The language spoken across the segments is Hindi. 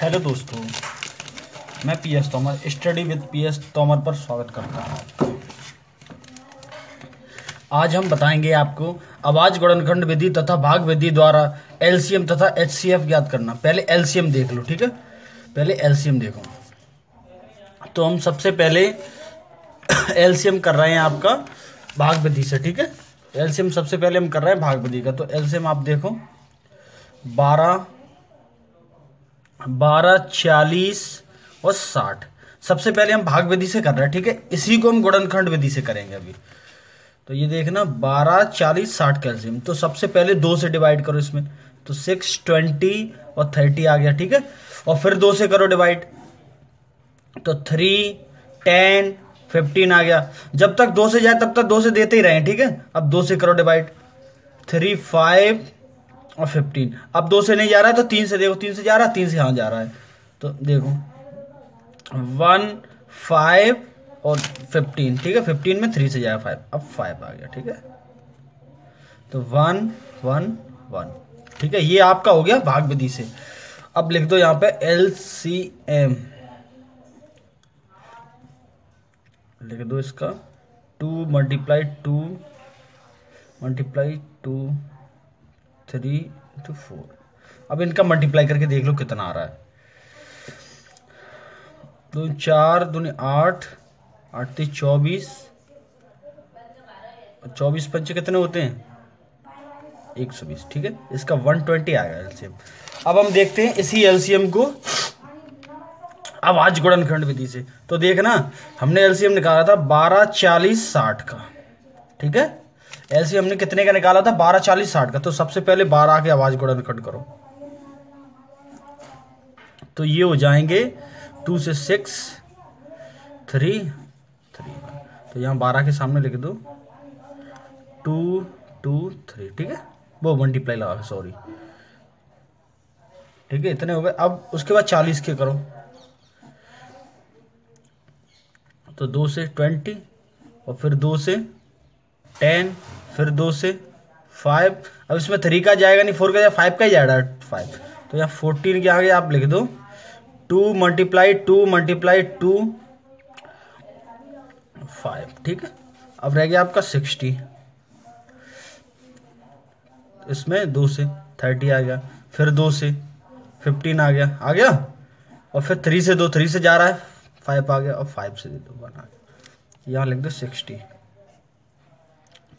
हेलो दोस्तों, मैं PS Tomar study with PS Tomar पर स्वागत करता हूँ। आज हम बताएंगे आपको अभाज्य गुणनखंड विधि तथा भाग विधि द्वारा एलसीएम तथा एचसीएफ ज्ञात करना। पहले एलसीएम देख लो, ठीक है। पहले एलसीएम देखो। तो हम सबसे पहले एलसीएम कर रहे हैं आपका भाग विधि से, ठीक है। एलसीएम सबसे पहले हम कर रहे हैं भाग विधि का। तो एलसीएम आप देखो 12, 40 और 60। सबसे पहले हम भाग विधि से कर रहे हैं, ठीक है। इसी को हम गुणनखंड विधि से करेंगे अभी। तो ये देखना 12, 40, 60 कैल्शियम। तो सबसे पहले 2 से डिवाइड करो इसमें, तो 6, 20 और 30 आ गया, ठीक है। और फिर 2 से करो डिवाइड, तो 3, 10, 15 आ गया। जब तक 2 से जाए तब तक 2 से देते ही रहे, ठीक है। अब 2 से करो डिवाइड, 3, 5 और 15। अब 2 से नहीं जा रहा है तो 3 से देखो, 3 से जा रहा है, 3 से हाँ जा रहा है। तो देखो 1, 5 और 15, ठीक है। 15 में 3 से जाएगा 5, अब 5 आ गया, ठीक है। तो 1, 1, 1, ठीक है। ये आपका हो गया भाग विधि से। अब लिख दो यहाँ पे एलसीएम, लिख दो इसका 2 × 2 × 2 3 × 4। अब इनका मल्टीप्लाई करके देख लो कितना आ रहा है। 2, 4, 2, 8, 8, 3, 24, 24 पंचे कितने होते हैं? 120, ठीक है। इसका 120 आएगा एलसीएम। अब हम देखते हैं इसी एलसीएम को अभाज्य गुणनखंड विधि से। तो देखना हमने एलसीएम निकाला था 12, 40, 60 का, ठीक है। एलसीएम हमने कितने का निकाला था? 12, 40, 60 का। तो सबसे पहले 12 के अभाज्य गुणनखंड करो, तो ये हो जाएंगे 2 से 6, 3, 3। तो यहाँ 12 के सामने लिख दो 2, 2, 3, ठीक है। वो मल्टीप्लाई लगा, सॉरी, ठीक है। इतने हो गए। अब उसके बाद 40 के करो, तो 2 से 20 और फिर 2 से 10, फिर 2 से 5। अब इसमें 3 का जाएगा नहीं, 4 का जाएगा, 5 का ही जाएगा, 5। तो यहाँ 14 के आगे आप लिख दो 2 × 2 × 2 5, ठीक है। अब रह गया आपका 60। इसमें 2 से 30 आ गया, फिर 2 से 15 आ गया, और फिर 3 से 2, 3 से जा रहा है 5 आ गया, और 5 से 2 1 आ गया। यहाँ लिख दो 60।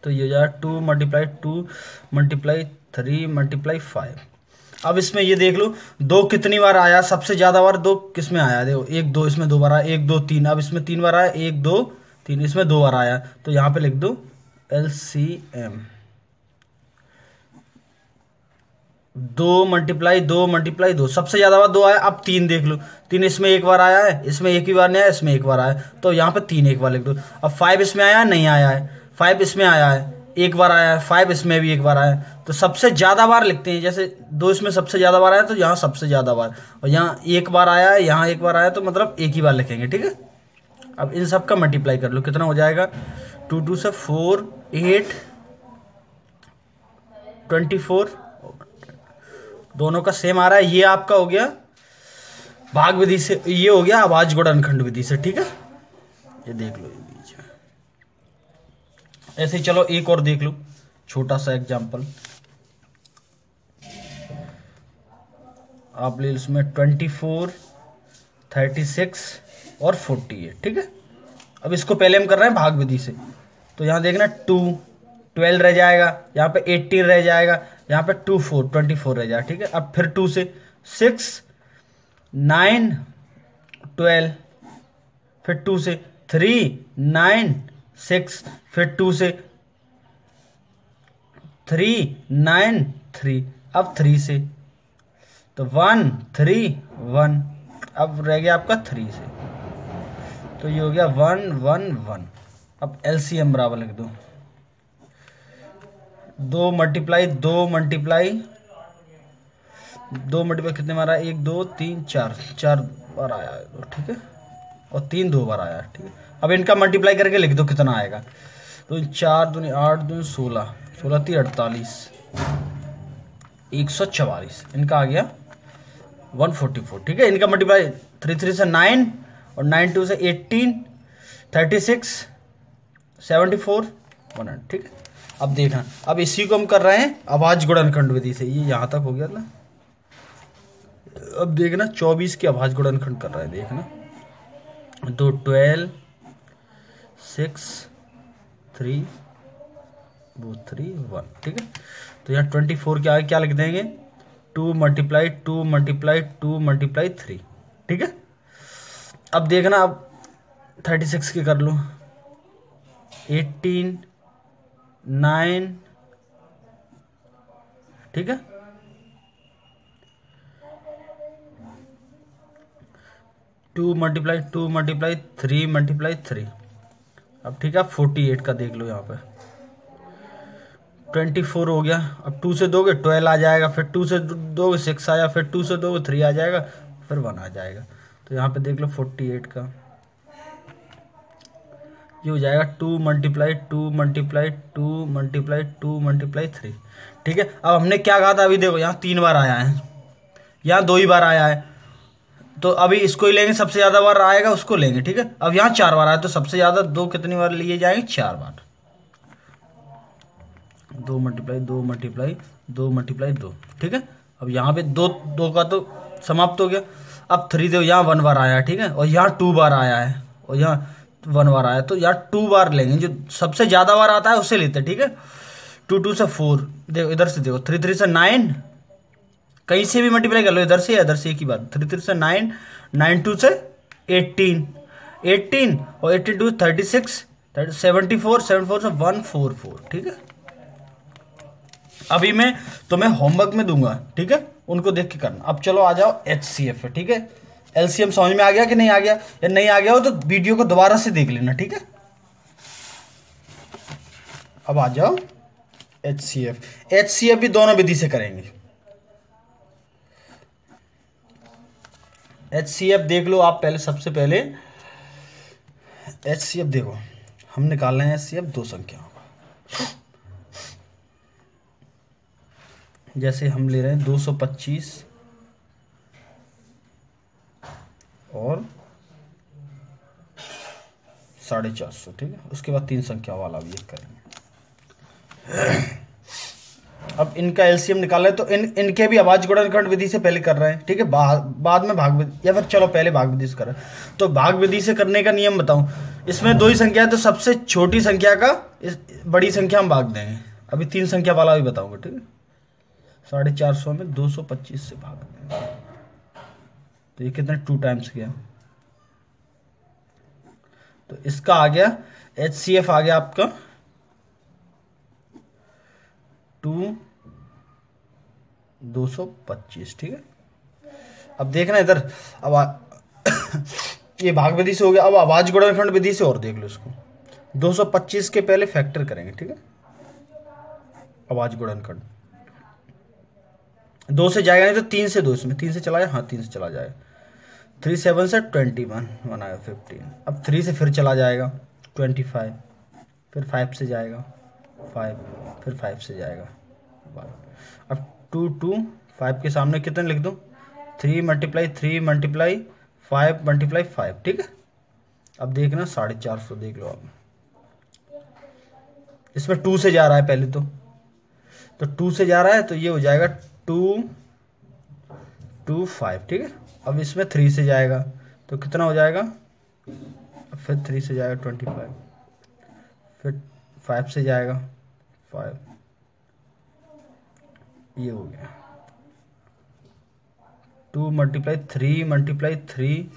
तो ये जा 2 × 2 × 3 × 5। अब इसमें ये देख लो 2 कितनी बार आया, सबसे ज्यादा बार 2 किस में आया? देखो 1, 2, इसमें 2 बार आया, 1, 2, 3। अब इसमें 3 बार आया, 1, 2, 3, इसमें 2 बार आया। तो यहाँ पे लिख दो एलसीएम 2 × 2 × 2। सबसे ज्यादा बार 2 आया। अब 3 देख लो, 3 इसमें 1 बार आया है, इसमें 1 ही बार नहीं आया, इसमें 1 बार आया। तो यहाँ पे 3 एक बार लिख दो। अब 5 इसमें आया, नहीं आया है। 5 इसमें आया है, 1 बार आया है। 5 इसमें भी 1 बार आया है। तो सबसे ज्यादा बार लिखते हैं, जैसे 2 इसमें सबसे ज्यादा बार आया, तो यहाँ सबसे ज्यादा बार, और यहाँ 1 बार आया है, यहाँ 1 बार आया, तो मतलब 1 ही बार लिखेंगे, ठीक है। अब इन सब का मल्टीप्लाई कर लो, कितना हो जाएगा? 2, 2 से 4, 8, 24। दोनों का सेम आ रहा है। ये आपका हो गया भाग विधि से, ये हो गया अभाज्य गुणनखंड विधि से, ठीक है। ये देख लो, ये बीच में ऐसे ही। चलो एक और देख लो, छोटा सा एग्जांपल। आप ले इसमें 24, 36 और 48, ठीक है। अब इसको पहले हम कर रहे हैं भाग विधि से। तो यहाँ देखना 2, 12 रह जाएगा, यहाँ पे 18 रह जाएगा, यहाँ पे 2, 4, 24 रह जाएगा, ठीक है। अब फिर 2 से 6, 9, 12, फिर 2 से 3, 9, 6, फिर 2 से 3, 9, 3। अब 3 से तो 1, 3, 1। अब रह गया आपका 3 से, तो ये हो गया 1, 1, 1। अब एलसीएम बराबर लिख दो 2 × 2 × कितने बार आया? 1, 2, 3, 4 बार आया है, ठीक है। और 3 2 बार आया, ठीक है। अब इनका मल्टीप्लाई करके लिख दो कितना आएगा। तो 4, 2, 8, 2, 16, 16, 3, 48, 144 इनका आ गया 144, ठीक है। इनका मल्टीप्लाई 3 3 से 9 और 9 2 से 18, 36, 74, 100, ठीक है। अब देखना, अब इसी को हम कर रहे हैं अभाज्य गुणनखंड विधि से। ये यहाँ तक हो गया ना। अब देखना 24 के अभाज्य गुणनखंड कर रहे हैं, देखना। तो 12, 6, 3, 3, 1, ठीक है। तो यहाँ 24 के आगे क्या लिख देंगे, 2 मल्टीप्लाई 2 मल्टीप्लाई 2 मल्टीप्लाई 3, ठीक है। अब देखना, अब 36 के कर लो, 18, 9, ठीक है। 2 मल्टीप्लाई 2 मल्टीप्लाई 3 मल्टीप्लाई 3। अब ठीक है, 48 का देख लो, यहाँ पे 24 हो गया। अब 2 से दोगे 12 आ जाएगा, फिर 2 से दोगे 6 आया, फिर 2 से दोगे 3 आ जाएगा, फिर 1 आ जाएगा। तो यहाँ पे देख लो 48 का ये हो जाएगा 2 मल्टीप्लाई 2 मल्टीप्लाई 2 मल्टीप्लाई 2 मल्टीप्लाई 3, ठीक है। अब हमने क्या कहा था, अभी देखो यहाँ 3 बार आया है, यहाँ 2 ही बार आया है, तो अभी इसको ही लेंगे, सबसे ज़्यादा बार आएगा उसको लेंगे, ठीक है। अब यहाँ 4 बार आया, तो सबसे ज़्यादा 2 कितनी बार लिए जाएंगे, 4 बार। 2 मल्टीप्लाई 2 मल्टीप्लाई 2 मल्टीप्लाई 2, ठीक है। अब यहाँ पे 2 का तो समाप्त हो गया। अब 3 देखो, यहाँ 1 बार आया, ठीक है, और यहाँ 2 बार आया है, और यहाँ 1 बार आया, तो यहाँ 2 बार लेंगे, जो सबसे ज़्यादा बार आता है उससे लेते हैं, ठीक है। 2 2 से 4, देखो इधर से देखो, 3 3 से 9, कहीं से भी मल्टीप्लाई कर लो, इधर से या इधर से, एक ही बात। 3 3 से 9, 9 2 से 18, 18 और 18 2 36, 74, 74 से 144, ठीक है। अभी मैं तुम्हें होमवर्क में दूंगा, ठीक है, उनको देख के करना। अब चलो आ जाओ HCF, ठीक है। LCM समझ में आ गया कि नहीं आ गया, या नहीं आ गया हो तो वीडियो को दोबारा से देख लेना, ठीक है। अब आ जाओ HCF भी दोनों विधि से करेंगे। HCF देख लो आप पहले, सबसे पहले HCF देखो, हम निकाल रहे हैं HCF 2 संख्याओं का। जैसे हम ले रहे हैं 225 और 450, ठीक है। उसके बाद 3 संख्या वाला भी एक करेंगे। अब इनका LCM निकाल रहे हैं, तो इनके भी अभाज्य गुणनखंड विधि से पहले कर रहे हैं, ठीक है। बाद में भाग विधि, या फिर चलो पहले भाग विधि से कर रहे हैं। तो भाग विधि से करने का नियम बताऊं, इसमें 2 ही संख्या है, तो सबसे छोटी संख्या का बड़ी संख्या हम भाग देंगे। अभी 3 संख्या वाला भी बताऊंगा, ठीक है। 450 में 225 से भाग देंगे, तो ये कितने 2 टाइम्स गया, तो इसका आ गया HCF आ गया आपका 225, ठीक है। अब देखना इधर, अब ये भाग विधि से हो गया। अब अभाज्य गुणनखंड विधि से और देख लो इसको। 225 के पहले फैक्टर करेंगे, ठीक है। अभाज्य गुणनखंड 2 से जाएगा नहीं तो 3 से 2, इसमें 3 से चला जाए, हाँ 3 से चला जाएगा। 3 7 से 21, 1 आया 15। अब 3 से फिर चला जाएगा 25, फिर 5 से जाएगा 5, फिर 5 से जाएगा 1। अब 2 2 5 के सामने कितने लिख दूं, 3 मल्टीप्लाई 3 मल्टीप्लाई 5 मल्टीप्लाई 5, ठीक है। अब देखना 450 देख लो आप, इसमें 2 से जा रहा है पहले, तो 2 से जा रहा है, तो ये हो जाएगा 2 2 5, ठीक है। अब इसमें 3 से जाएगा, तो कितना हो जाएगा, फिर 3 से जाएगा 25, फिर 5 से जाएगा 5, ये हो गया 2 मल्टीप्लाई 3 मल्टीप्लाई 3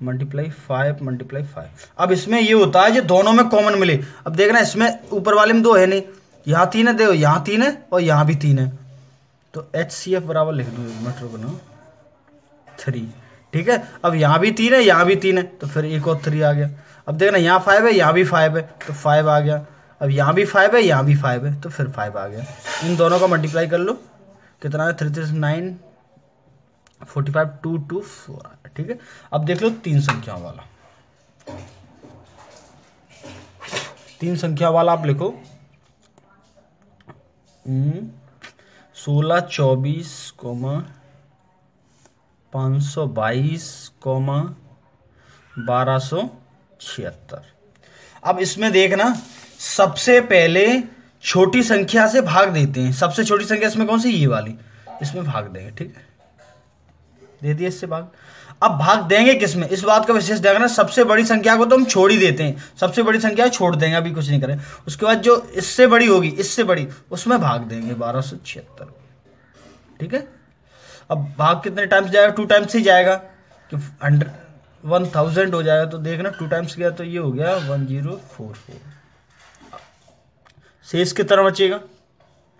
मल्टीप्लाई 5 मल्टीप्लाई 5। अब इसमें ये होता है जो दोनों में कॉमन मिले। अब देखना इसमें ऊपर वाले में 2 है नहीं, यहाँ 3 है, देखो यहाँ 3 है और यहाँ भी 3 है, तो HCF बराबर लिख दो, मीटर बना 3, ठीक है। अब यहाँ भी 3 है, यहाँ भी 3 है, तो फिर एक और 3 आ गया। अब देखना यहाँ 5 है, यहाँ भी 5 है, तो 5 आ गया। अब यहाँ भी 5 है, यहाँ भी 5 है, तो फिर 5 आ गया। इन दोनों का मल्टीप्लाई कर लो, कितना है, 3 3 9 45 2 2 4 आ गया, ठीक है। अब देख लो 3 संख्याओं वाला, 3 संख्या वाला आप लिखो 16 24, 522,1276। अब इसमें देखना, सबसे पहले छोटी संख्या से भाग देते हैं। सबसे छोटी संख्या इसमें कौन सी, ये वाली, इसमें भाग देंगे। ठीक है, दे दिए इससे भाग। अब भाग देंगे किसमें, इस बात का विशेष ध्यान रखना, सबसे बड़ी संख्या को तो हम छोड़ ही देते हैं, सबसे बड़ी संख्या छोड़ देंगे, अभी कुछ नहीं करें। उसके बाद जो इससे बड़ी होगी, इससे बड़ी, उसमें भाग देंगे 1276। ठीक है, अब भाग कितने टाइम्स जाएगा, 2 टाइम्स ही जाएगा, कि 1000 हो जाएगा। तो देखना 2 टाइम्स गया तो ये हो गया 1044। शेष कितना बचेगा,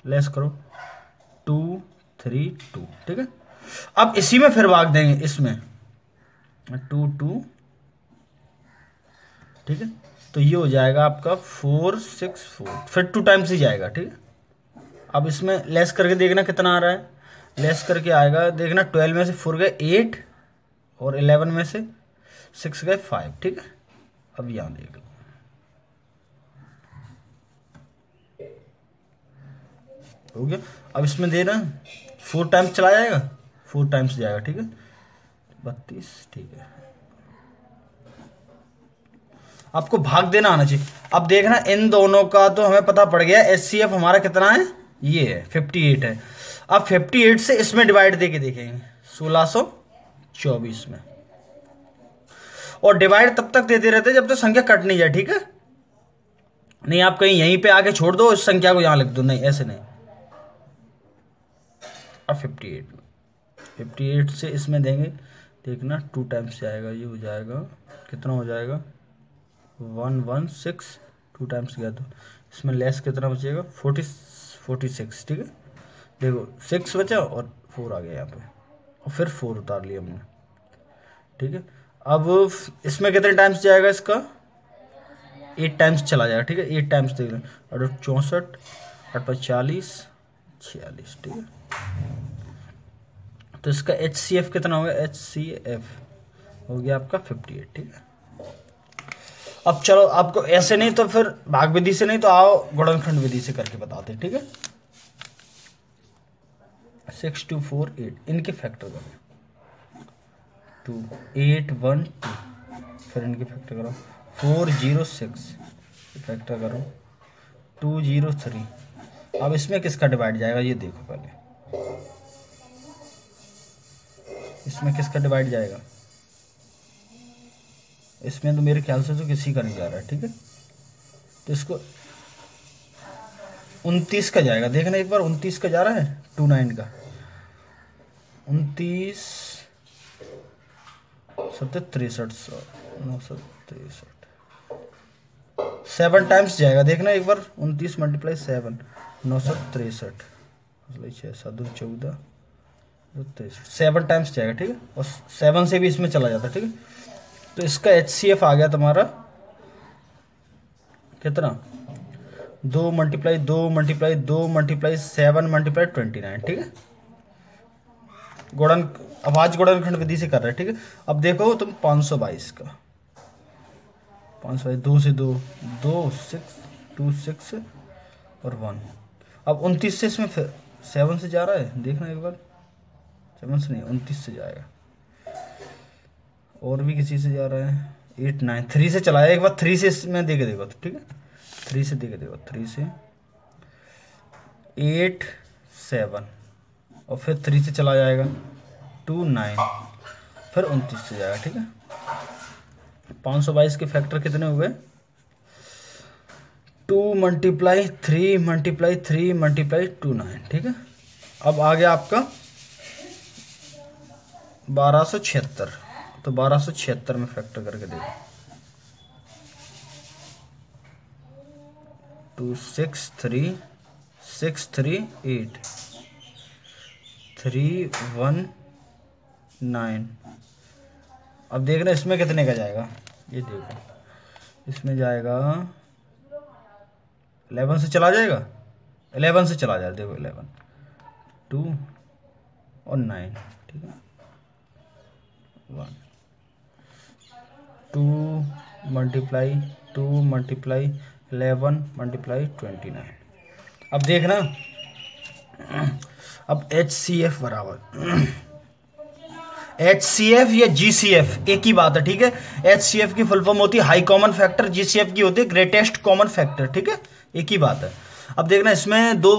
लेस करो, 232। ठीक है, अब इसी में फिर भाग देंगे, इसमें 2। ठीक है, तो ये हो जाएगा आपका 464, फिर 2 टाइम्स ही जाएगा। ठीक है, अब इसमें लेस करके देखना कितना आ रहा है, लेस करके आएगा, देखना 12 में से 4 गए 8, और 11 में से 6 गए 5। ठीक है, अब यहां देख लो, हो गया। अब इसमें देना 4 टाइम्स चला जाएगा, 4 टाइम्स जाएगा। ठीक है, 32। ठीक है, आपको भाग देना आना चाहिए। अब देखना इन दोनों का तो हमें पता पड़ गया, HCF हमारा कितना है, ये है 58 है। अब 58 से इसमें डिवाइड देके देखेंगे 1624 में, और डिवाइड तब तक देते रहते जब तक संख्या कट नहीं जाए। ठीक है, नहीं आप कहीं यहीं पे आके छोड़ दो, इस संख्या को यहां लिख दो, नहीं ऐसे नहीं। अब 58 से इसमें देंगे, देखना 2 टाइम्स जाएगा, ये हो जाएगा, कितना हो जाएगा 116। 2 टाइम्स गया तो इसमें लेस कितना बचेगा, 46। ठीक है, देखो 6 बचा और 4 आ गया यहाँ पे, और फिर 4 उतार लिया हमने। ठीक है, अब इसमें कितने टाइम्स जाएगा, इसका 8 टाइम्स चला जाएगा। ठीक है, 8 टाइम्स देख लें, 64, 40, 46। ठीक है, तो इसका HCF कितना होगा, HCF हो गया आपका 58। ठीक है, अब चलो आपको ऐसे नहीं तो फिर भाग विधि से नहीं तो आओ गुणनखंड विधि से करके बताते हैं। ठीक है, 6248 इनके फैक्टर करो, 2812, फिर इनके फैक्टर करो 406, फैक्टर करो 203। अब इसमें किसका डिवाइड जाएगा, ये देखो पहले, इसमें किसका डिवाइड जाएगा, इसमें तो मेरे ख्याल से तो किसी का नहीं जा रहा है। ठीक है, तो इसको 29 का जाएगा, देखना एक बार 29 का जा रहा है, 29 का 29 63 963 7 टाइम्स जाएगा, देखना एक बार 29 × 7 963, 6 7 14 7 टाइम्स जाएगा। ठीक है, और 7 से भी इसमें चला जाता है। ठीक है, तो इसका HCF आ गया तुम्हारा कितना, 2 × 2 × 2 × 7 × 29। ठीक है, आज गुणनखंड विधि से कर रहे हैं। ठीक है, अब देखो तुम 522 का, 522 2 से 2 6 2 6 और 1। अब 29 से इसमें 7 से जा रहा है, देखना एक बार, 7 से नहीं 29 से जाएगा, और भी किसी से जा रहा है, 8 9 3 से चलाया, एक बार 3 से इसमें देके देखो। तो ठीक है, 3 से देके देखो, 3 से 8 7, और फिर 3 से चला जाएगा 2 9, फिर 29 से जाएगा। ठीक है, 522 के फैक्टर कितने हुए, 2 × 3 × 3 × 2 9। ठीक है, अब आ गया आपका 1276, तो 1276 में फैक्टर करके देखो, 2 6 3 6 3 8 3 1 9। अब देखना इसमें कितने का जाएगा, ये देखो इसमें जाएगा 11 से चला जाएगा, 11 से चला जाएगा, देखो 11 2 और 9। ठीक है, 1 2 × 2 × 11 × 29। अब देखना, अब HCF बराबर HCF या GCF एक ही बात है, ठीक है। HCF की फुल फॉर्म होती है हाई कॉमन फैक्टर, GCF की होती है ग्रेटेस्ट कॉमन फैक्टर, ठीक है, एक ही बात है। अब देखना इसमें 2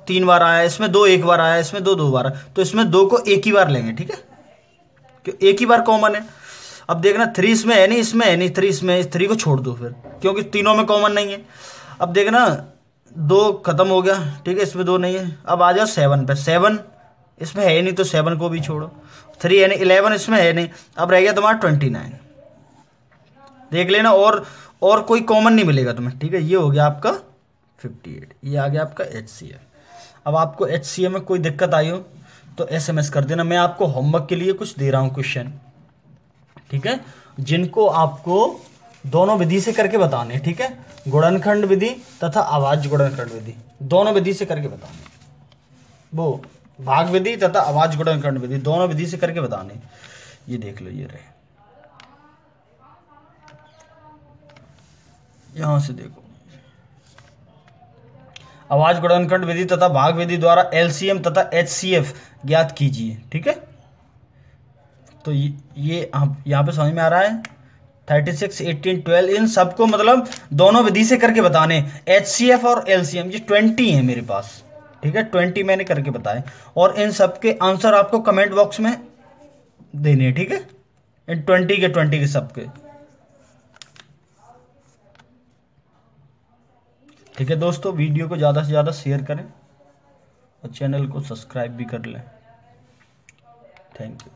3 बार आया, इसमें 2 1 बार आया, इसमें 2 2 बार आया, तो इसमें 2 को एक ही बार लेंगे, ठीक है, क्यों एक ही बार कॉमन है। अब देखना 3 इसमें है नहीं, इसमें है नहीं 3, इसमें 3 को छोड़ दो फिर, क्योंकि तीनों में कॉमन नहीं है। अब देखना 2 खत्म हो गया, ठीक है, इसमें 2 नहीं है। अब आ जाओ 7 पे, 7 इसमें है नहीं तो 7 को भी छोड़ो, 3 है नहीं, 11 इसमें है नहीं, अब रह गया तुम्हारा 29। देख लेना, और कोई कॉमन नहीं मिलेगा तुम्हें, ठीक है। ये हो गया आपका 58, ये आ गया आपका HCF। अब आपको HCF में कोई दिक्कत आई हो तो SMS कर देना, मैं आपको होमवर्क के लिए कुछ दे रहा हूँ क्वेश्चन, ठीक है, जिनको आपको दोनों विधि से करके बताने, ठीक है, गुणनखंड विधि तथा अभाज्य गुणनखंड विधि, दोनों विधि से करके बताने, वो भाग विधि तथा अभाज्य गुणनखंड विधि दोनों विधि से करके बताने। ये देख लो, ये रहे, यहां से देखो, अभाज्य गुणनखंड विधि तथा भाग विधि द्वारा LCM तथा HCF ज्ञात कीजिए, ठीक है। तो ये यहाँ पे समझ में आ रहा है, 36 18 12 इन सबको मतलब दोनों विधि से करके बताने, HCF और LCM, ये 20 है मेरे पास, ठीक है, 20 मैंने करके बताए, और इन सबके आंसर आपको कमेंट बॉक्स में देने हैं, ठीक है, इन 20 के सबके, ठीक है दोस्तों। वीडियो को ज़्यादा से ज़्यादा शेयर करें और चैनल को सब्सक्राइब भी कर लें। Thank you.